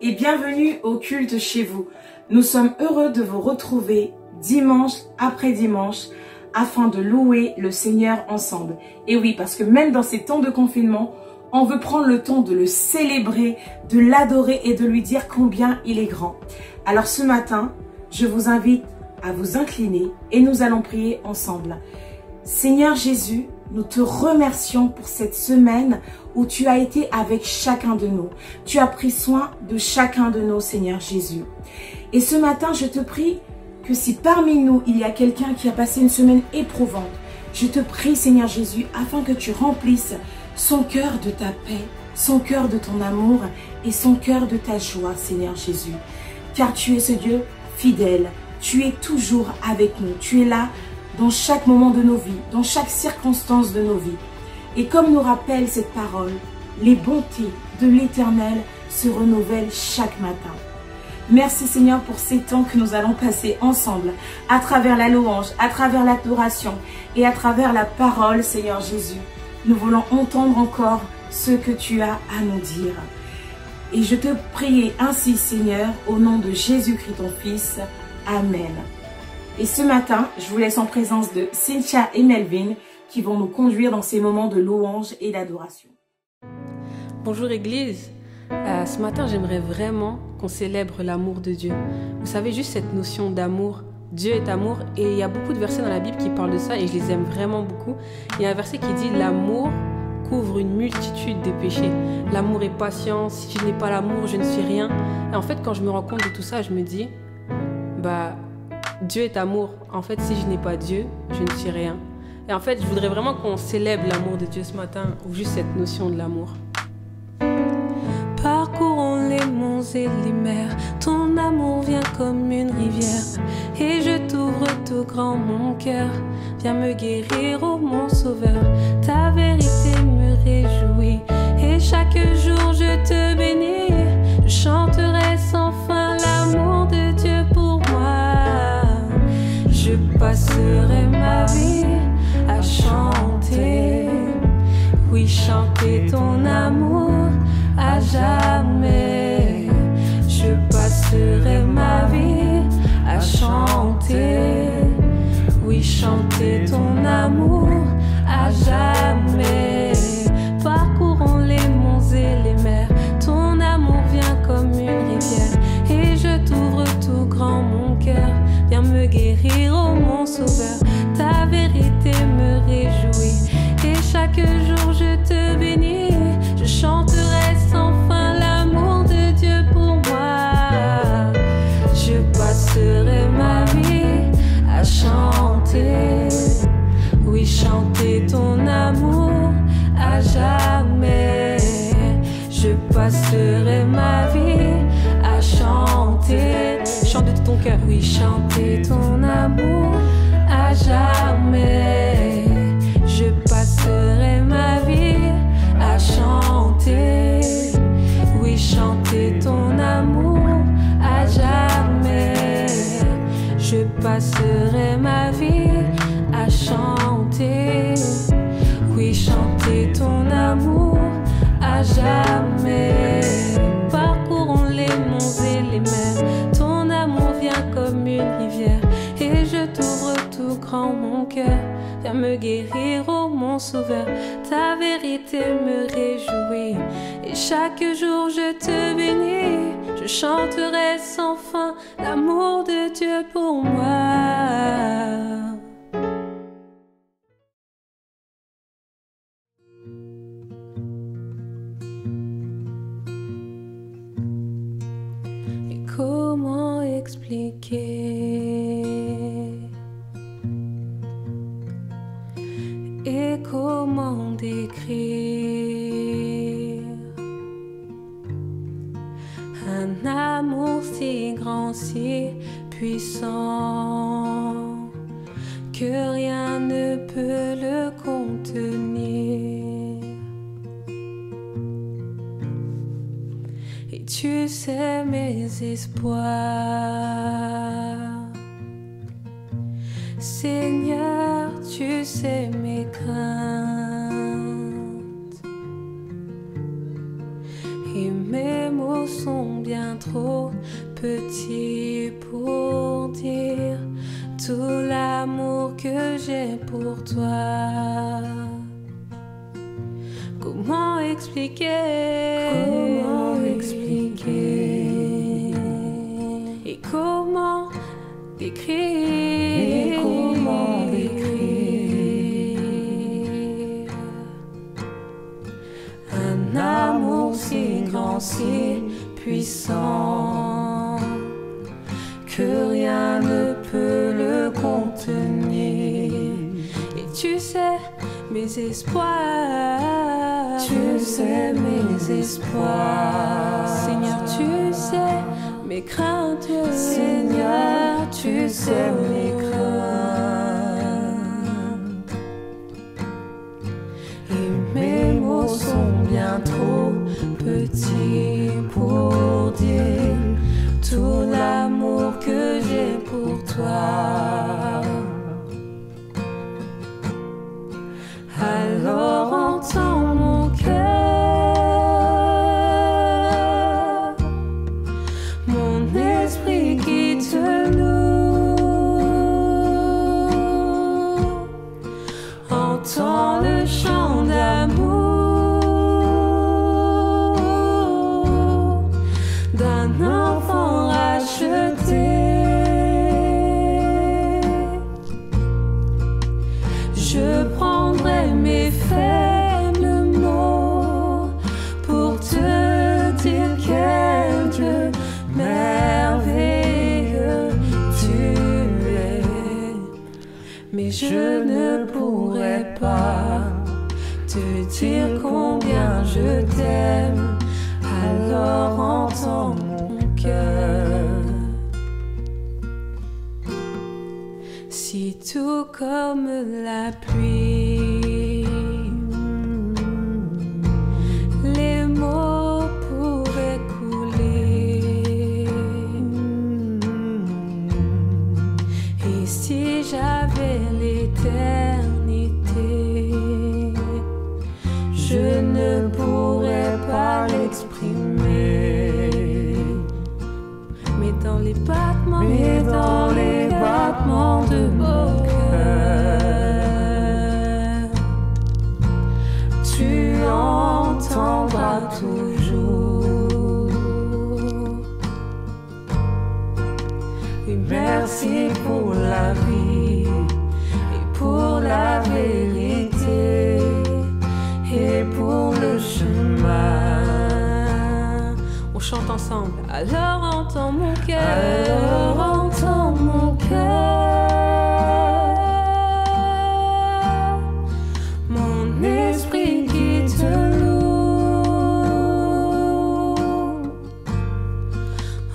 et bienvenue au culte chez vous. Nous sommes heureux de vous retrouver dimanche après dimanche afin de louer le Seigneur ensemble. Et oui, parce que même dans ces temps de confinement, on veut prendre le temps de le célébrer, de l'adorer et de lui dire combien il est grand. Alors ce matin, je vous invite à vous incliner et nous allons prier ensemble. Seigneur Jésus, nous te remercions pour cette semaine où tu as été avec chacun de nous. Tu as pris soin de chacun de nous, Seigneur Jésus. Et ce matin, je te prie que si parmi nous, il y a quelqu'un qui a passé une semaine éprouvante, je te prie, Seigneur Jésus, afin que tu remplisses son cœur de ta paix, son cœur de ton amour et son cœur de ta joie, Seigneur Jésus. Car tu es ce Dieu fidèle, tu es toujours avec nous, tu es là dans chaque moment de nos vies, dans chaque circonstance de nos vies. Et comme nous rappelle cette parole, les bontés de l'Éternel se renouvellent chaque matin. Merci Seigneur pour ces temps que nous allons passer ensemble, à travers la louange, à travers l'adoration et à travers la parole, Seigneur Jésus. Nous voulons entendre encore ce que tu as à nous dire. Et je te prie ainsi, Seigneur, au nom de Jésus-Christ, ton Fils. Amen. Et ce matin, je vous laisse en présence de Cynthia et Melvin qui vont nous conduire dans ces moments de louange et d'adoration. Bonjour Église. Ce matin, j'aimerais vraiment qu'on célèbre l'amour de Dieu. Vous savez, juste cette notion d'amour. Dieu est amour et il y a beaucoup de versets dans la Bible qui parlent de ça et je les aime vraiment beaucoup. Il y a un verset qui dit « L'amour couvre une multitude de péchés. L'amour est patient. Si je n'ai pas l'amour, je ne suis rien. » Et en fait, quand je me rends compte de tout ça, je me dis Dieu est amour. En fait, si je n'ai pas Dieu, je ne suis rien. Et en fait, je voudrais vraiment qu'on célèbre l'amour de Dieu ce matin, ou juste cette notion de l'amour. Parcourons les monts et les mers, ton amour vient comme une rivière. Et je t'ouvre tout grand mon cœur, viens me guérir, ô mon sauveur. Ta vérité me réjouit, et chaque jour je te bénis. Je chanterai sans fin l'amour de Dieu pour moi. Je passerai ma vie à chanter, oui, chanter ton amour à jamais. Je passerai ma vie à chanter, oui, chanter ton amour à jamais. Parcourons les monts et les mers, ton amour vient comme une rivière. Et je t'ouvre tout grand mon cœur, viens me guérir, ô mon sauveur. Ta vérité me réjouit, et chaque jour je te bénis. Je chanterai sans fin l'amour de Dieu pour moi. Je passerai ma vie à chanter, oui, chanter ton amour à jamais. Je passerai ma vie à chanter, chanter de ton cœur, oui, chanter ton amour à jamais. Je passerai ma vie à chanter, oui, chanter ton amour à jamais. Je passerai ma vie à chanter, oui, chanter ton amour à jamais. Parcourons les monts et les mers, ton amour vient comme une rivière. Et je t'ouvre tout grand mon cœur, viens me guérir, ô mon sauveur. Ta vérité me réjouit, et chaque jour je te bénis. Je chanterai sans fin l'amour de Dieu pour moi. Comment expliquer et comment décrire un amour si grand, si puissant que rien ne peut le contenir. Et tu sais mes espoirs, Seigneur, tu sais mes craintes, et mes mots sont bien petit pour dire tout l'amour que j'ai pour toi. Comment expliquer? Comment expliquer? Et comment décrire? Et comment décrire un amour si grand, si puissant que rien ne peut le contenir. Et tu sais mes espoirs, tu sais mes espoirs, Seigneur, tu sais mes craintes, Seigneur, tu sais mes craintes. Et mes mots sont bien trop petits pour dire tout l'amour que j'ai pour toi. Alors entends mon cœur, mon esprit qui te loue. Entends le chant d'amour d'un enfant racheté. Je prendrai mes faibles mots pour te dire quel Dieu merveilleux tu es. Mais je ne pourrai pas te dire combien je t'aime. Alors entends mon cœur. Si tout comme la pluie, les mots pouvaient couler, et si j'avais l'éternité, je ne pourrais pas l'exprimer. Mais dans les battements de mon cœur, tu entendras toujours. Et merci pour la vie et pour la vérité et pour le chemin. On chante ensemble. Alors entends mon cœur. Alors entends mon cœur, mon esprit qui te loue.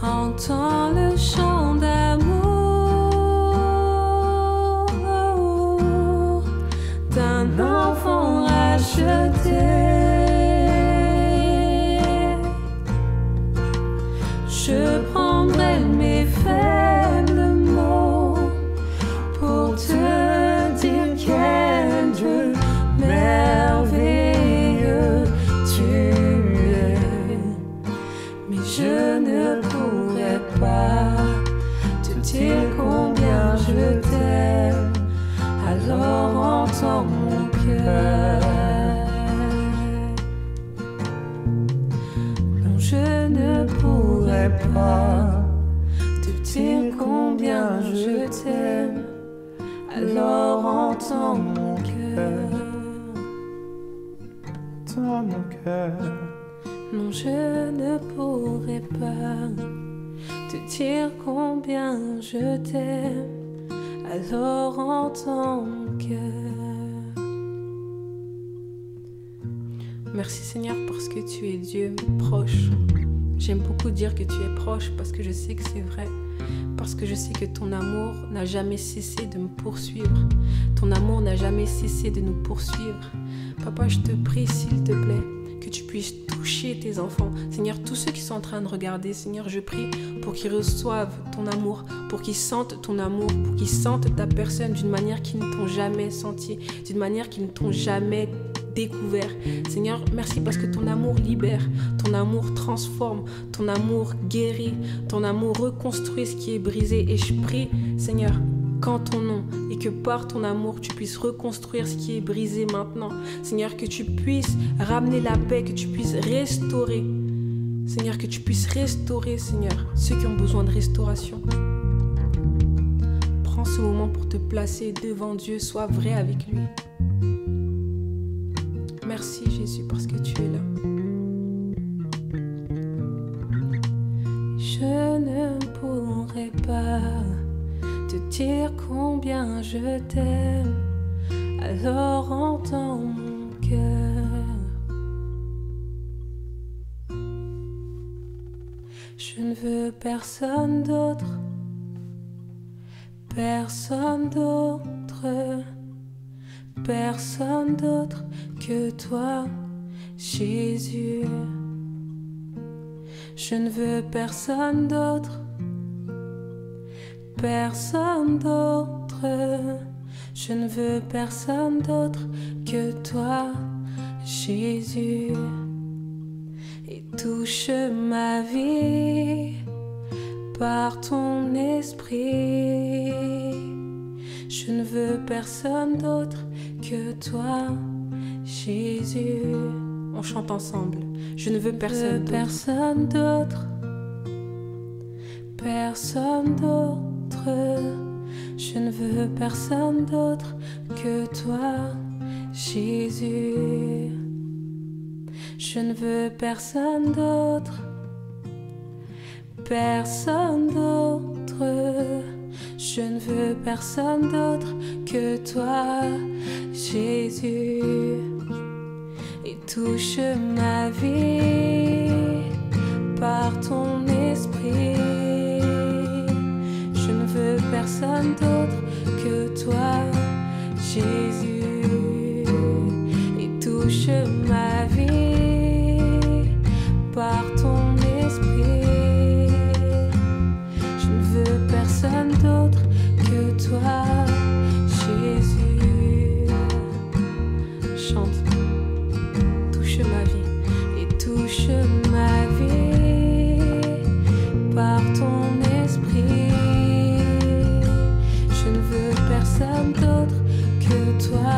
Entends le chant d'amour d'un enfant racheté. Je prendrai mes faibles mots pour te dire quel Dieu merveilleux tu es. Mais je ne pourrai pas te dire combien je t'aime. Alors entends mon cœur. Non, je ne pourrai pas te dire combien je t'aime. Alors entends mon cœur. Entends mon cœur. Non, je ne pourrai pas te dire combien je t'aime. Alors entends mon cœur. Merci Seigneur parce que tu es Dieu proche. J'aime beaucoup dire que tu es proche parce que je sais que c'est vrai. Parce que je sais que ton amour n'a jamais cessé de me poursuivre. Ton amour n'a jamais cessé de nous poursuivre. Papa, je te prie s'il te plaît que tu puisses toucher tes enfants. Seigneur, tous ceux qui sont en train de regarder, Seigneur, je prie pour qu'ils reçoivent ton amour, pour qu'ils sentent ton amour, pour qu'ils sentent ta personne d'une manière qu'ils ne t'ont jamais senti, d'une manière qu'ils ne t'ont jamais découvert. Seigneur, merci parce que ton amour libère, ton amour transforme, ton amour guérit, ton amour reconstruit ce qui est brisé. Et je prie, Seigneur, qu'en ton nom et que par ton amour, tu puisses reconstruire ce qui est brisé maintenant. Seigneur, que tu puisses ramener la paix, que tu puisses restaurer. Seigneur, que tu puisses restaurer, Seigneur, ceux qui ont besoin de restauration. Prends ce moment pour te placer devant Dieu, sois vrai avec lui. Merci Jésus parce que tu es là. Je ne pourrai pas te dire combien je t'aime, alors entends mon cœur. Je ne veux personne d'autre, personne d'autre, personne d'autre que toi, Jésus. Je ne veux personne d'autre, personne d'autre. Je ne veux personne d'autre que toi, Jésus. Et touche ma vie par ton esprit. Je ne veux personne d'autre que toi, Jésus. On chante ensemble. Je ne veux personne d'autre. Personne d'autre. Personne d'autre. Je ne veux personne d'autre que toi, Jésus. Je ne veux personne d'autre. Personne d'autre. Je ne veux personne d'autre que toi, Jésus. Et touche ma vie par ton esprit. Je ne veux personne d'autre que toi, Jésus. Et touche ma vie par ton esprit. Je ne veux personne d'autre que toi, Jésus. Chante. Touche ma vie et touche ma vie par ton esprit. Je ne veux personne d'autre que toi,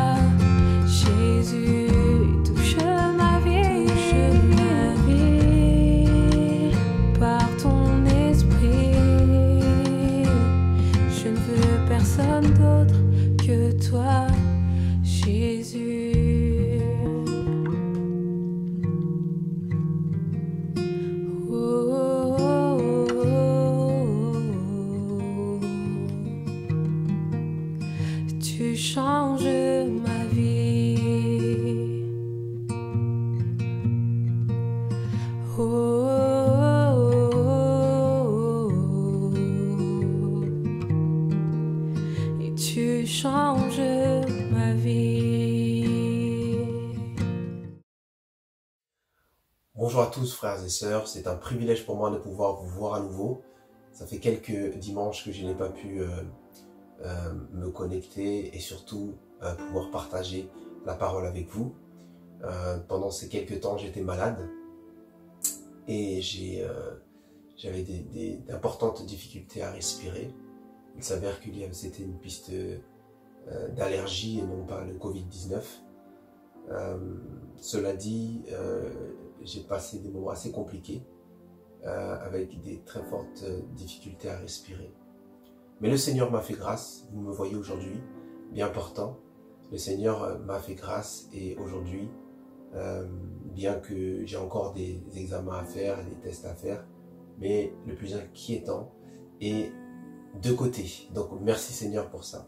Jésus. Et touche ma vie par ton esprit. Je ne veux personne d'autre que toi, Jésus. Tu changes ma vie. Et tu changes ma vie. Bonjour à tous frères et sœurs, c'est un privilège pour moi de pouvoir vous voir à nouveau. Ça fait quelques dimanches que je n'ai pas pu me connecter et surtout pouvoir partager la parole avec vous. Pendant ces quelques temps, j'étais malade et j'avais d'importantes difficultés à respirer. Il s'avère que c'était une piste d'allergie et non pas le Covid-19. Cela dit, j'ai passé des moments assez compliqués avec des très fortes difficultés à respirer. Mais le Seigneur m'a fait grâce, vous me voyez aujourd'hui, bien portant. Le Seigneur m'a fait grâce et aujourd'hui, bien que j'ai encore des examens à faire, des tests à faire, mais le plus inquiétant est de côté. Donc merci Seigneur pour ça.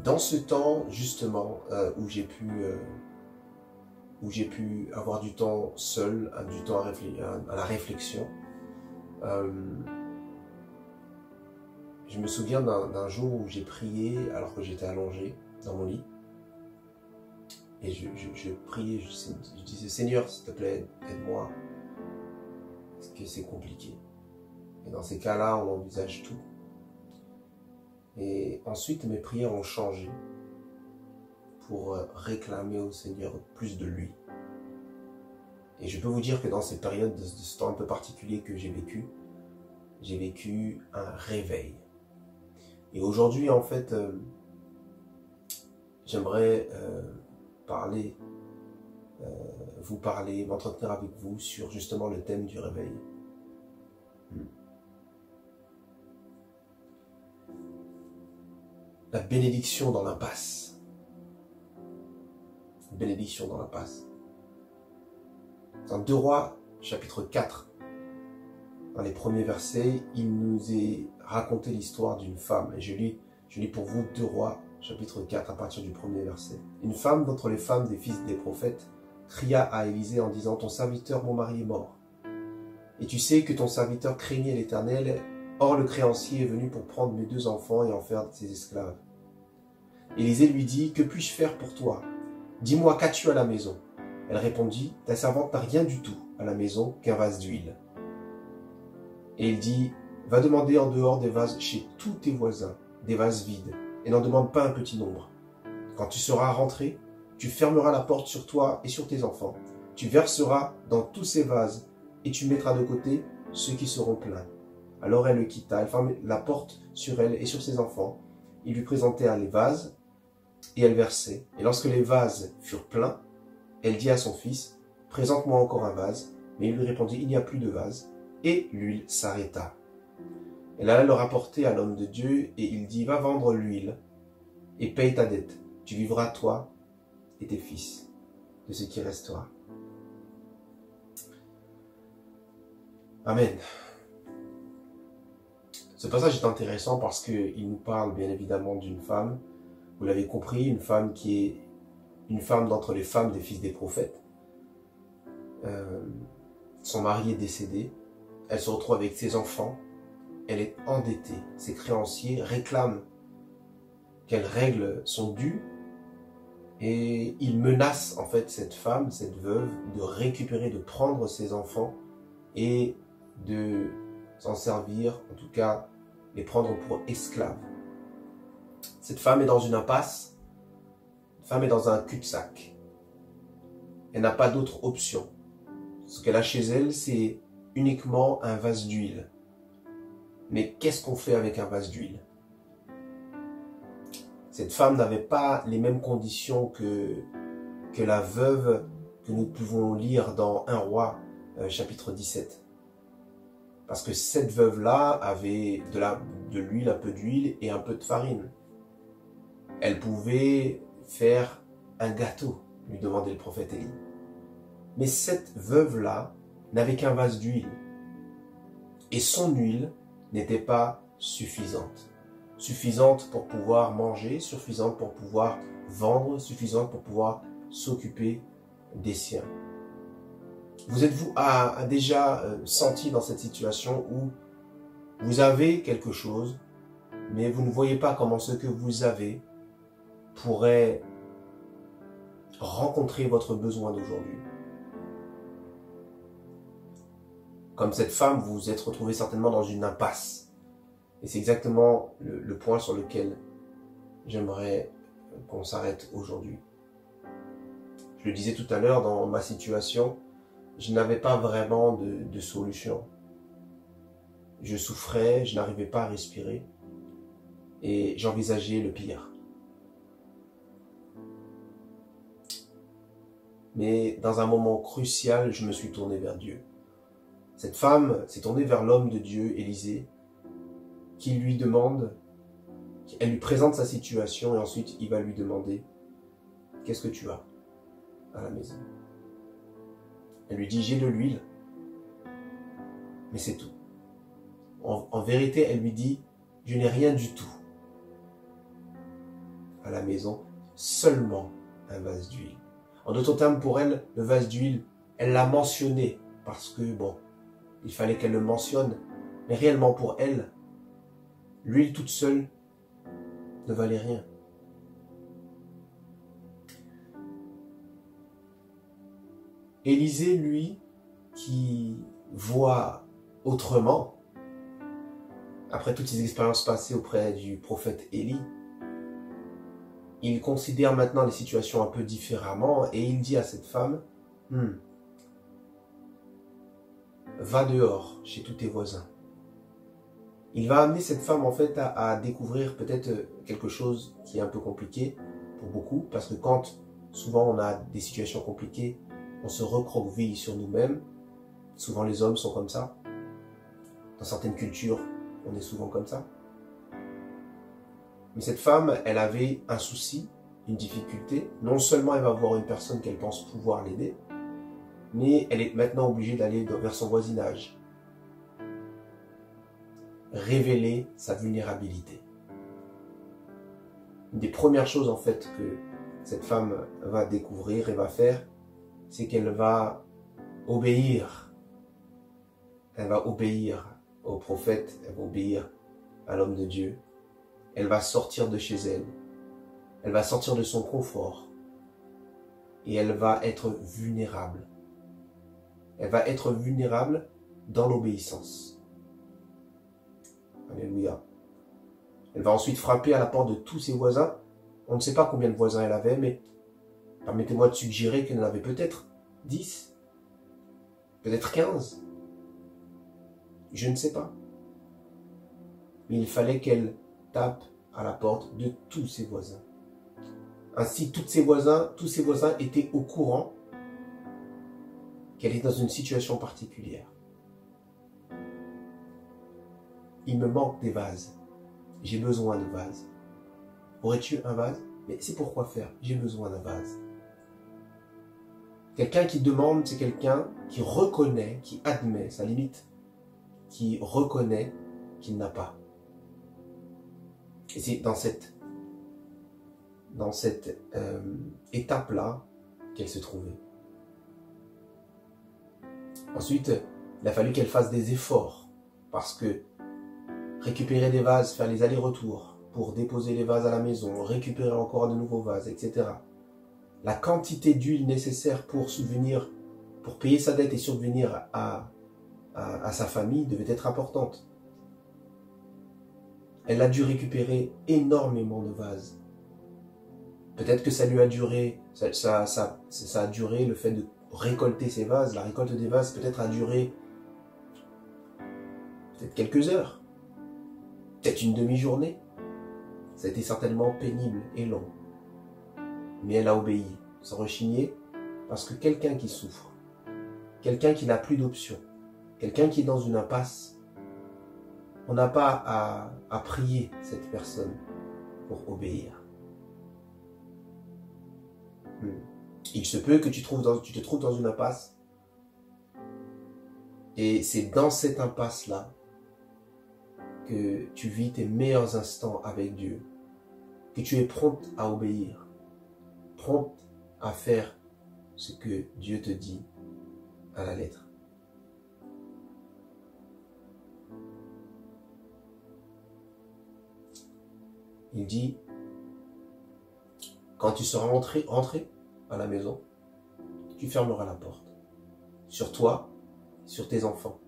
Dans ce temps justement où j'ai pu avoir du temps seul, du temps à la réflexion, je me souviens d'un jour où j'ai prié alors que j'étais allongé dans mon lit. Et je priais, je disais, Seigneur, s'il te plaît, aide-moi. Parce que c'est compliqué. Et dans ces cas-là, on envisage tout. Et ensuite, mes prières ont changé. pour réclamer au Seigneur plus de lui. Et je peux vous dire que dans cette période, de ce temps un peu particulier que j'ai vécu un réveil. Et aujourd'hui, en fait, j'aimerais vous parler, m'entretenir avec vous sur justement le thème du réveil. La bénédiction dans l'impasse. Bénédiction dans l'impasse. Dans 2 Rois, chapitre 4, dans les premiers versets, il nous est raconté l'histoire d'une femme. Et je lis pour vous 2 Rois, chapitre 4, à partir du premier verset. Une femme d'entre les femmes des fils des prophètes cria à Élisée en disant « Ton serviteur, mon mari, est mort. Et tu sais que ton serviteur craignait l'Éternel, or le créancier est venu pour prendre mes 2 enfants et en faire ses esclaves. » Élisée lui dit « Que puis-je faire pour toi? Dis-moi, qu'as-tu à la maison ?» Elle répondit « Ta servante n'a rien du tout à la maison qu'un vase d'huile. » Et il dit « Va demander en dehors des vases chez tous tes voisins, des vases vides, et n'en demande pas un petit nombre. Quand tu seras rentré, tu fermeras la porte sur toi et sur tes enfants. Tu verseras dans tous ces vases, et tu mettras de côté ceux qui seront pleins. » Alors elle le quitta, elle ferma la porte sur elle et sur ses enfants. Il lui présentait les vases, et elle versait. Et lorsque les vases furent pleins, elle dit à son fils, « Présente-moi encore un vase. » Mais il lui répondit, « Il n'y a plus de vase. » Et l'huile s'arrêta. Elle alla le rapporter à l'homme de Dieu, et il dit, « Va vendre l'huile, et paye ta dette. Tu vivras, toi et tes fils, de ce qui restera. » Amen. Ce passage est intéressant parce qu'il nous parle bien évidemment d'une femme, vous l'avez compris, une femme qui est une femme d'entre les femmes des fils des prophètes. Son mari est décédé, elle se retrouve avec ses enfants, elle est endettée, ses créanciers réclament qu'elle règle son dû et il menace en fait cette femme, cette veuve, de récupérer, de prendre ses enfants et de s'en servir, en tout cas les prendre pour esclaves. Cette femme est dans une impasse, cette femme est dans un cul-de-sac. Elle n'a pas d'autre option. Ce qu'elle a chez elle, c'est uniquement un vase d'huile. Mais qu'est-ce qu'on fait avec un vase d'huile? Cette femme n'avait pas les mêmes conditions que la veuve que nous pouvons lire dans 1 Roi, chapitre 17. Parce que cette veuve-là avait de l'huile, un peu d'huile et un peu de farine. Elle pouvait faire un gâteau, lui demandait le prophète Élie. Mais cette veuve-là n'avait qu'un vase d'huile. Et son huile n'était pas suffisante. Suffisante pour pouvoir manger, suffisante pour pouvoir vendre, suffisante pour pouvoir s'occuper des siens. Vous êtes-vous déjà senti dans cette situation où vous avez quelque chose, mais vous ne voyez pas comment ce que vous avez pourrait rencontrer votre besoin d'aujourd'hui? Comme cette femme, vous vous êtes retrouvé certainement dans une impasse. Et c'est exactement le point sur lequel j'aimerais qu'on s'arrête aujourd'hui. Je le disais tout à l'heure, dans ma situation, je n'avais pas vraiment de solution. Je souffrais, je n'arrivais pas à respirer et j'envisageais le pire. Mais dans un moment crucial, je me suis tourné vers Dieu. Cette femme s'est tournée vers l'homme de Dieu, Élisée, qui lui demande, elle lui présente sa situation et ensuite il va lui demander « Qu'est-ce que tu as à la maison ?» Elle lui dit « J'ai de l'huile, mais c'est tout. » En vérité, elle lui dit « Je n'ai rien du tout à la maison, seulement un vase d'huile. » En d'autres termes, pour elle, le vase d'huile, elle l'a mentionné parce que, bon, il fallait qu'elle le mentionne. Mais réellement pour elle, l'huile toute seule ne valait rien. Élisée, lui, qui voit autrement, après toutes ces expériences passées auprès du prophète Élie, il considère maintenant les situations un peu différemment et il dit à cette femme, va dehors chez tous tes voisins. Il va amener cette femme en fait à découvrir peut-être quelque chose qui est un peu compliqué pour beaucoup, parce que quand souvent on a des situations compliquées, on se recroqueville sur nous-mêmes. Souvent les hommes sont comme ça. Dans certaines cultures, on est souvent comme ça. Mais cette femme, elle avait un souci, une difficulté. Non seulement elle va voir une personne qu'elle pense pouvoir l'aider, mais elle est maintenant obligée d'aller vers son voisinage. Révéler sa vulnérabilité. Une des premières choses en fait que cette femme va découvrir et va faire, c'est qu'elle va obéir. Elle va obéir au prophète, elle va obéir à l'homme de Dieu. Elle va sortir de chez elle. Elle va sortir de son confort. Et elle va être vulnérable. Elle va être vulnérable dans l'obéissance. Alléluia. Elle va ensuite frapper à la porte de tous ses voisins. On ne sait pas combien de voisins elle avait, mais permettez-moi de suggérer qu'elle en avait peut-être 10, peut-être 15. Je ne sais pas. Mais il fallait qu'elle tape à la porte de tous ses voisins. Ainsi, tous ses voisins étaient au courant qu'elle est dans une situation particulière. Il me manque des vases. J'ai besoin de vases. Aurais-tu un vase? Mais c'est pour quoi faire? J'ai besoin d'un vase. Quelqu'un qui demande, c'est quelqu'un qui reconnaît, qui admet sa limite, qui reconnaît qu'il n'a pas. Et c'est dans cette étape-là qu'elle se trouvait. Ensuite, il a fallu qu'elle fasse des efforts, parce que récupérer des vases, faire les allers-retours pour déposer les vases à la maison, récupérer encore de nouveaux vases, etc. La quantité d'huile nécessaire pour payer sa dette et subvenir à sa famille devait être importante. Elle a dû récupérer énormément de vases. Peut-être que ça lui a duré, ça a duré le fait de récolter ces vases. La récolte des vases peut-être a duré peut-être quelques heures, peut-être une demi-journée. Ça a été certainement pénible et long. Mais elle a obéi, sans rechigner, parce que quelqu'un qui souffre, quelqu'un qui n'a plus d'option, quelqu'un qui est dans une impasse, on n'a pas à prier cette personne pour obéir. Il se peut que tu te trouves dans une impasse, et c'est dans cette impasse-là que tu vis tes meilleurs instants avec Dieu, que tu es prompte à obéir, prompte à faire ce que Dieu te dit à la lettre. Il dit, quand tu seras rentré à la maison, tu fermeras la porte sur toi, sur tes enfants,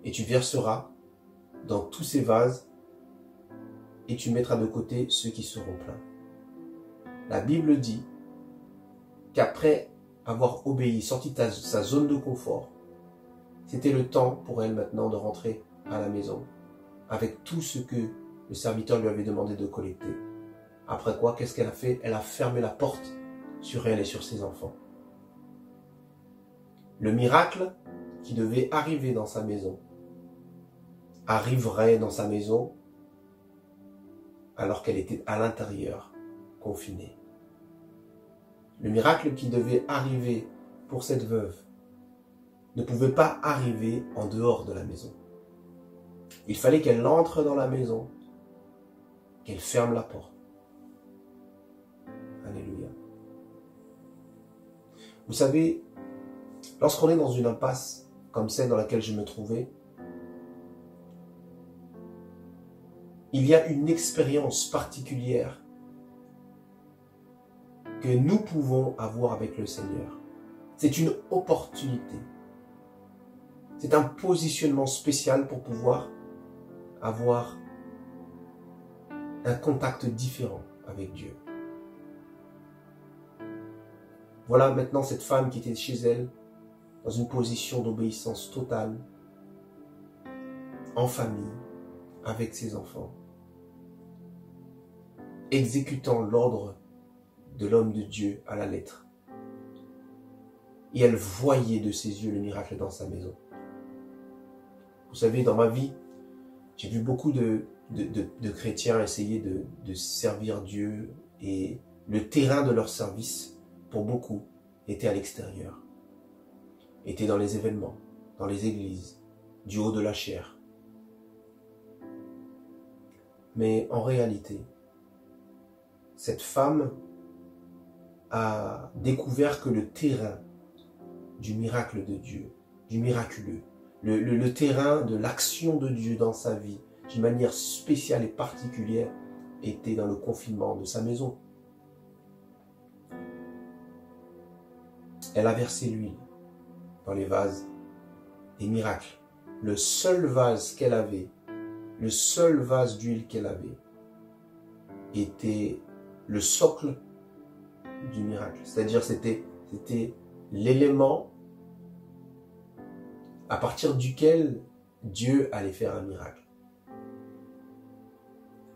et tu verseras dans tous ces vases et tu mettras de côté ceux qui seront pleins. La Bible dit qu'après avoir obéi, sorti de sa zone de confort, c'était le temps pour elle maintenant de rentrer à la maison avec tout ce que le serviteur lui avait demandé de collecter. Après quoi, qu'est-ce qu'elle a fait? Elle a fermé la porte sur elle et sur ses enfants. Le miracle qui devait arriver dans sa maison arriverait dans sa maison alors qu'elle était à l'intérieur, confinée. Le miracle qui devait arriver pour cette veuve ne pouvait pas arriver en dehors de la maison. Il fallait qu'elle entre dans la maison, qu'elle ferme la porte. Alléluia. Vous savez, lorsqu'on est dans une impasse comme celle dans laquelle je me trouvais, il y a une expérience particulière que nous pouvons avoir avec le Seigneur. C'est une opportunité. C'est un positionnement spécial pour pouvoir avoir un contact différent avec Dieu. Voilà maintenant cette femme qui était chez elle, dans une position d'obéissance totale, en famille, avec ses enfants, exécutant l'ordre de l'homme de Dieu à la lettre. Et elle voyait de ses yeux le miracle dans sa maison. Vous savez, dans ma vie, j'ai vu beaucoup de chrétiens essayer de servir Dieu, et le terrain de leur service, pour beaucoup, était à l'extérieur. Était dans les événements, dans les églises, du haut de la chair. Mais en réalité, cette femme a découvert que le terrain du miracle de Dieu, du miraculeux, le terrain de l'action de Dieu dans sa vie, d'une manière spéciale et particulière, était dans le confinement de sa maison. Elle a versé l'huile dans les vases des miracles. Le seul vase qu'elle avait, le seul vase d'huile qu'elle avait, était le socle du miracle. C'est-à-dire c'était l'élément à partir duquel Dieu allait faire un miracle.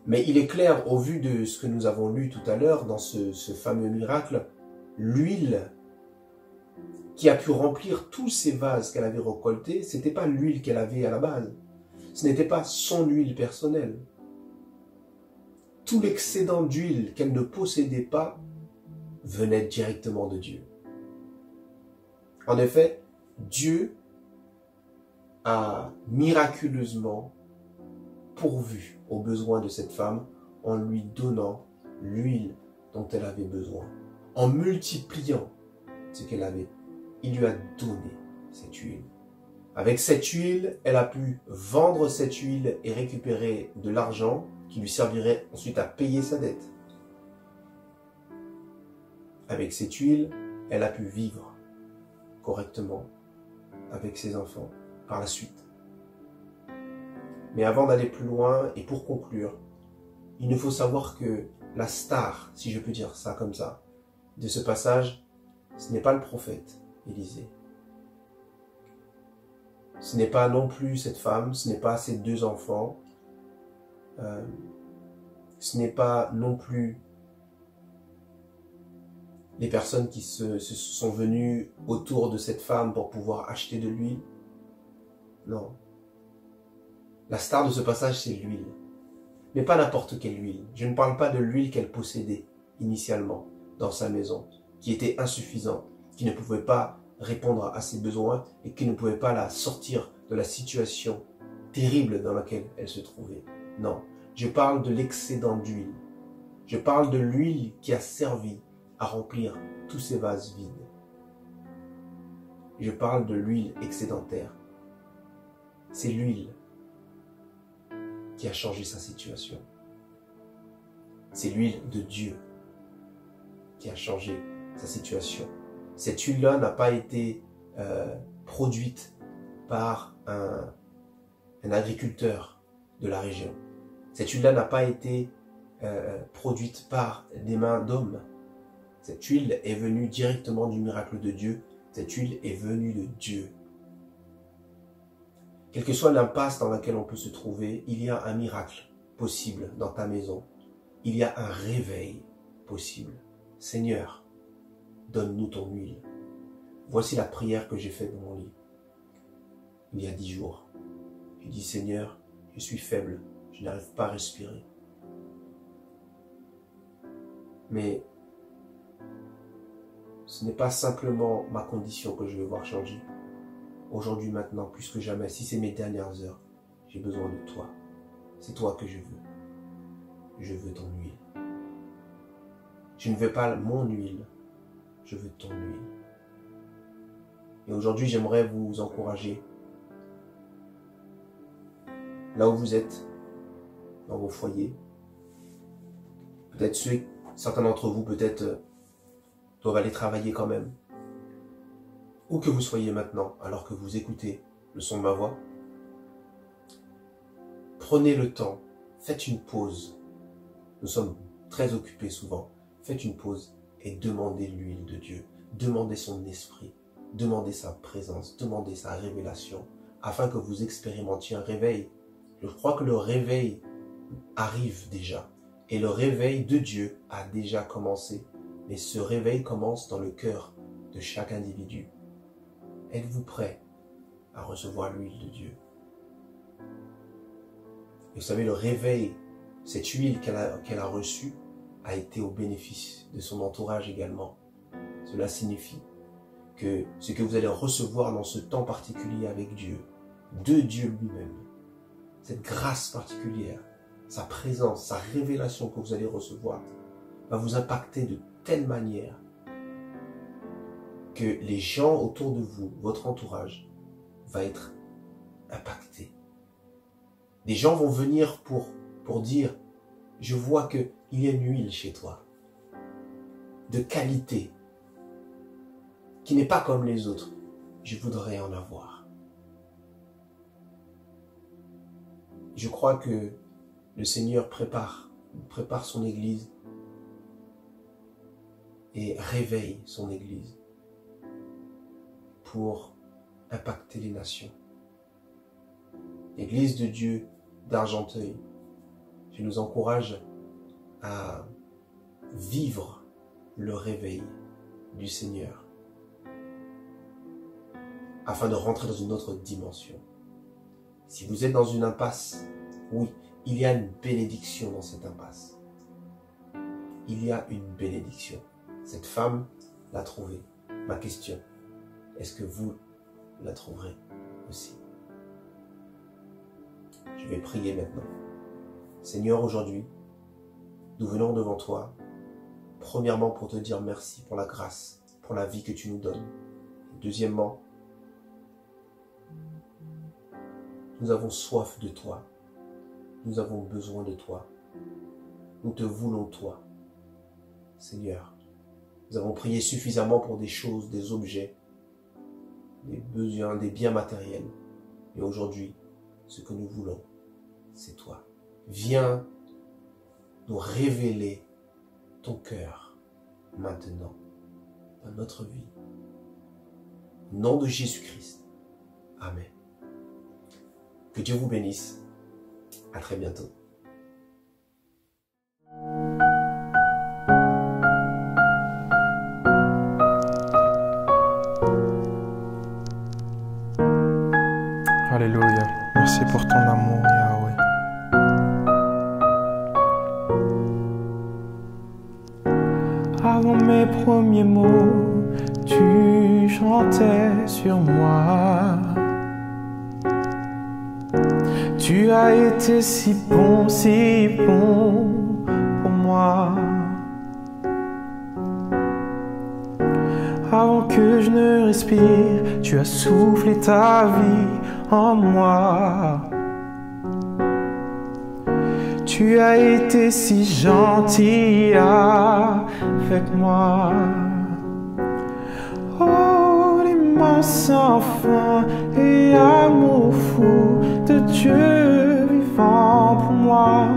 Mais il est clair, au vu de ce que nous avons lu tout à l'heure, dans ce fameux miracle, l'huile qui a pu remplir tous ces vases qu'elle avait récoltés, ce n'était pas l'huile qu'elle avait à la base. Ce n'était pas son huile personnelle. Tout l'excédent d'huile qu'elle ne possédait pas venait directement de Dieu. En effet, Dieu a miraculeusement pourvu aux besoins de cette femme en lui donnant l'huile dont elle avait besoin. En multipliant ce qu'elle avait, il lui a donné cette huile. Avec cette huile, elle a pu vendre cette huile et récupérer de l'argent qui lui servirait ensuite à payer sa dette. Avec cette huile, elle a pu vivre correctement avec ses enfants par la suite. Mais avant d'aller plus loin et pour conclure, il nous faut savoir que la star, si je peux dire ça comme ça, de ce passage, ce n'est pas le prophète Élisée. Ce n'est pas non plus cette femme, ce n'est pas ses deux enfants, ce n'est pas non plus les personnes qui se sont venues autour de cette femme pour pouvoir acheter de l'huile. Non. La star de ce passage, c'est l'huile. Mais pas n'importe quelle huile. Je ne parle pas de l'huile qu'elle possédait initialement dans sa maison, qui était insuffisante, qui ne pouvait pas répondre à ses besoins et qui ne pouvait pas la sortir de la situation terrible dans laquelle elle se trouvait. Non, je parle de l'excédent d'huile. Je parle de l'huile qui a servi à remplir tous ces vases vides. Je parle de l'huile excédentaire. C'est l'huile qui a changé sa situation. C'est l'huile de Dieu qui a changé sa situation. Cette huile-là n'a pas été produite par un agriculteur de la région. Cette huile-là n'a pas été produite par des mains d'hommes. Cette huile est venue directement du miracle de Dieu. Cette huile est venue de Dieu. Quelle que soit l'impasse dans laquelle on peut se trouver, il y a un miracle possible dans ta maison. Il y a un réveil possible. Seigneur, donne-nous ton huile. Voici la prière que j'ai faite dans mon lit. Il y a 10 jours. Je dis, Seigneur, je suis faible. Je n'arrive pas à respirer. Mais ce n'est pas simplement ma condition que je veux voir changer. Aujourd'hui, maintenant, plus que jamais, si c'est mes dernières heures, j'ai besoin de toi. C'est toi que je veux. Je veux ton huile. Je ne veux pas mon huile, je veux ton huile. Et aujourd'hui, j'aimerais vous encourager, là où vous êtes, dans vos foyers. Peut-être certains d'entre vous, peut-être, doivent aller travailler quand même. Où que vous soyez maintenant, alors que vous écoutez le son de ma voix, prenez le temps, faites une pause. Nous sommes très occupés souvent. Faites une pause et demandez l'huile de Dieu. demandez son esprit, demandez sa présence, demandez sa révélation, afin que vous expérimentiez un réveil. Je crois que le réveil arrive déjà, et le réveil de Dieu a déjà commencé, mais ce réveil commence dans le cœur de chaque individu. Êtes-vous prêt à recevoir l'huile de Dieu? Et vous savez, le réveil, cette huile qu'elle a reçue, a été au bénéfice de son entourage également. Cela signifie que ce que vous allez recevoir dans ce temps particulier avec Dieu, de Dieu lui-même, cette grâce particulière, sa présence, sa révélation que vous allez recevoir, va vous impacter de telle manière que les gens autour de vous, votre entourage, va être impacté. Des gens vont venir pour dire, je vois qu'il y a une huile chez toi, de qualité, qui n'est pas comme les autres. Je voudrais en avoir. Je crois que le Seigneur prépare son Église et réveille son Église pour impacter les nations. L'Église de Dieu d'Argenteuil, je nous encourage à vivre le réveil du Seigneur afin de rentrer dans une autre dimension. Si vous êtes dans une impasse, oui, il y a une bénédiction dans cette impasse. Il y a une bénédiction. Cette femme l'a trouvée. Ma question, est-ce que vous la trouverez aussi? Je vais prier maintenant. Seigneur, aujourd'hui, nous venons devant toi, premièrement pour te dire merci pour la grâce, pour la vie que tu nous donnes. Et deuxièmement, nous avons soif de toi. Nous avons besoin de toi. Nous te voulons toi. Seigneur, nous avons prié suffisamment pour des choses, des objets, des besoins, des biens matériels. Et aujourd'hui, ce que nous voulons, c'est toi. Viens nous révéler ton cœur maintenant dans notre vie. Au nom de Jésus-Christ. Amen. Que Dieu vous bénisse. À très bientôt. Alléluia. Merci pour ton amour, Yahweh. Avant mes premiers mots, tu chantais sur moi. Tu as été si bon pour moi. Avant que je ne respire, tu as soufflé ta vie en moi. Tu as été si gentil avec moi. Oh, l'immense sans fin et amour fou de Dieu vivant pour moi.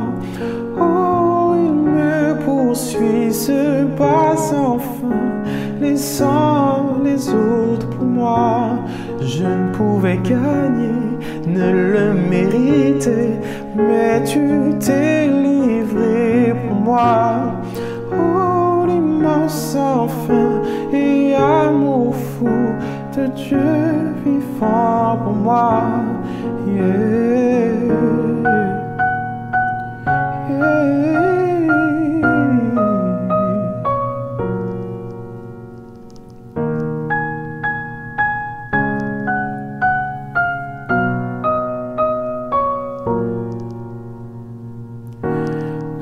Oh, il me poursuit, se bat sans fin, les uns les autres pour moi. Je ne pouvais gagner, ne le mériter, mais tu t'es livré pour moi. Oh, l'immense sans fin et amour fou de Dieu vivant pour moi. Yeah. Yeah.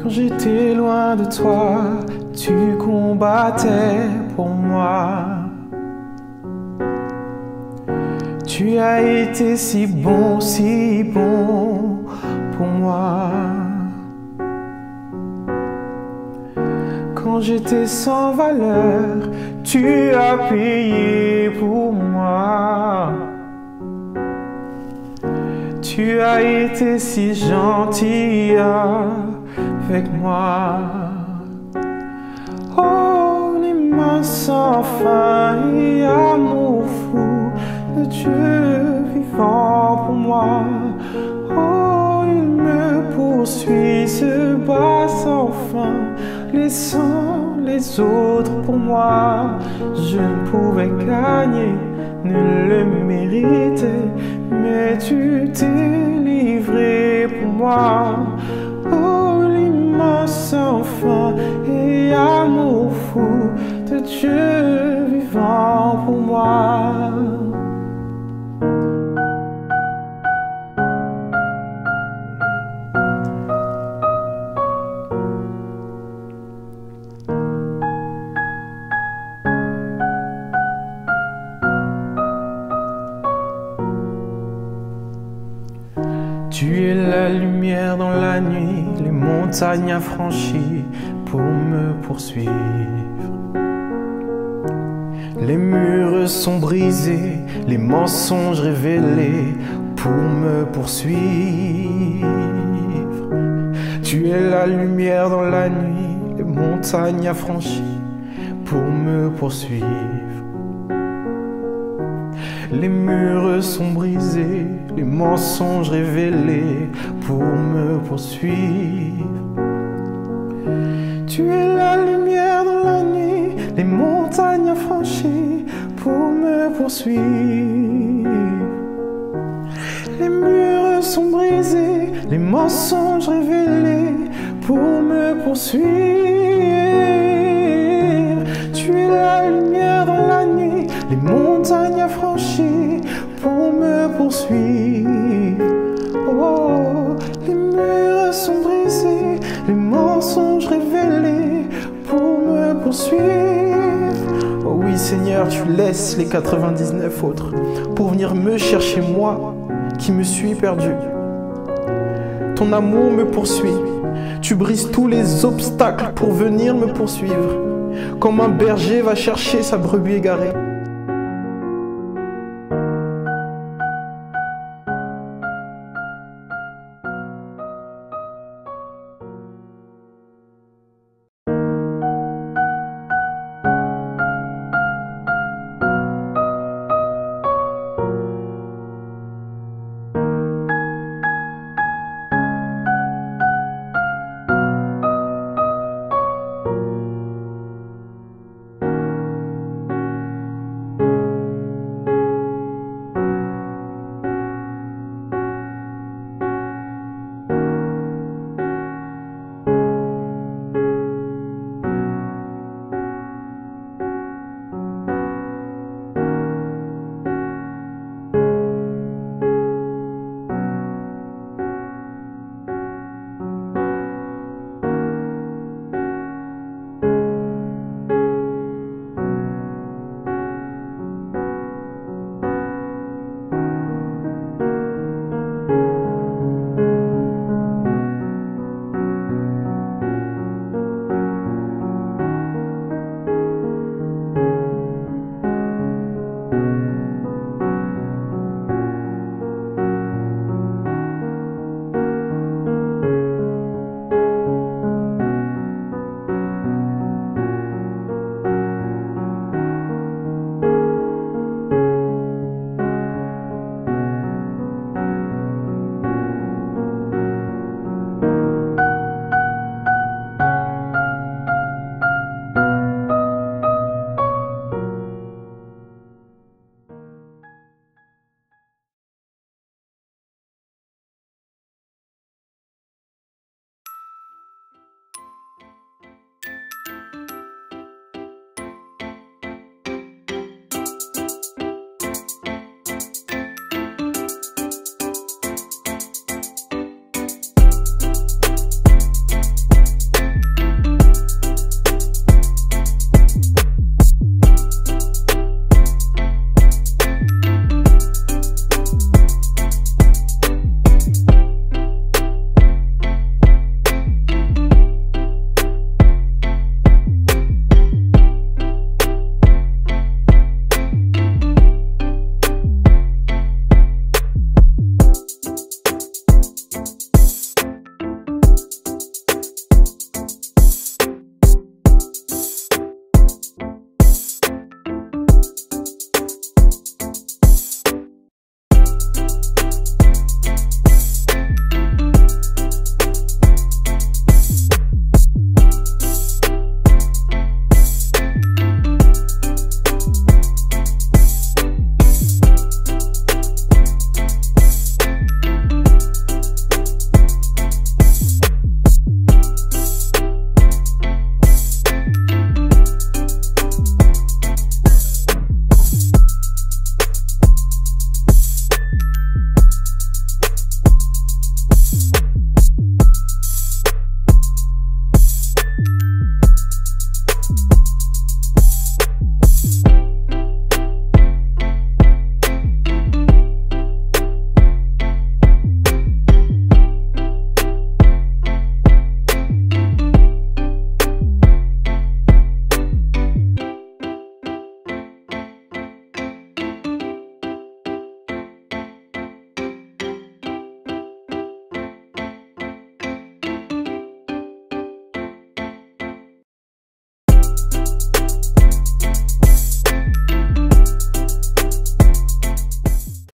Quand j'étais loin de toi, tu combattais pour moi. Tu as été si bon pour moi. Quand j'étais sans valeur, tu as payé pour moi. Tu as été si gentil avec moi. Oh, l'immense l'immense sans fin et amour fou de Dieu vivant pour moi. Oh, il me poursuit, se bat sans fin, laissant les autres pour moi. Je ne pouvais gagner, ne le méritais, mais tu t'es livré pour moi. Oh, l'immense sans fin et amour fou de Dieu vivant pour moi. Tu es la lumière dans la nuit, les montagnes affranchies pour me poursuivre. Les murs sont brisés, les mensonges révélés pour me poursuivre. Tu es la lumière dans la nuit, les montagnes affranchies pour me poursuivre. Les murs sont brisés, les mensonges révélés pour me poursuivre. Tu es la lumière dans la nuit, les montagnes affranchies pour me poursuivre. Les murs sont brisés, les mensonges révélés pour me poursuivre. Tu es la lumière dans la nuit, les montagnes affranchies pour me poursuivre. Oh, les murs sont brisés, les mensonges révélés pour me poursuivre. Oh oui Seigneur, tu laisses les 99 autres pour venir me chercher moi qui me suis perdu. Ton amour me poursuit, tu brises tous les obstacles pour venir me poursuivre, comme un berger va chercher sa brebis égarée.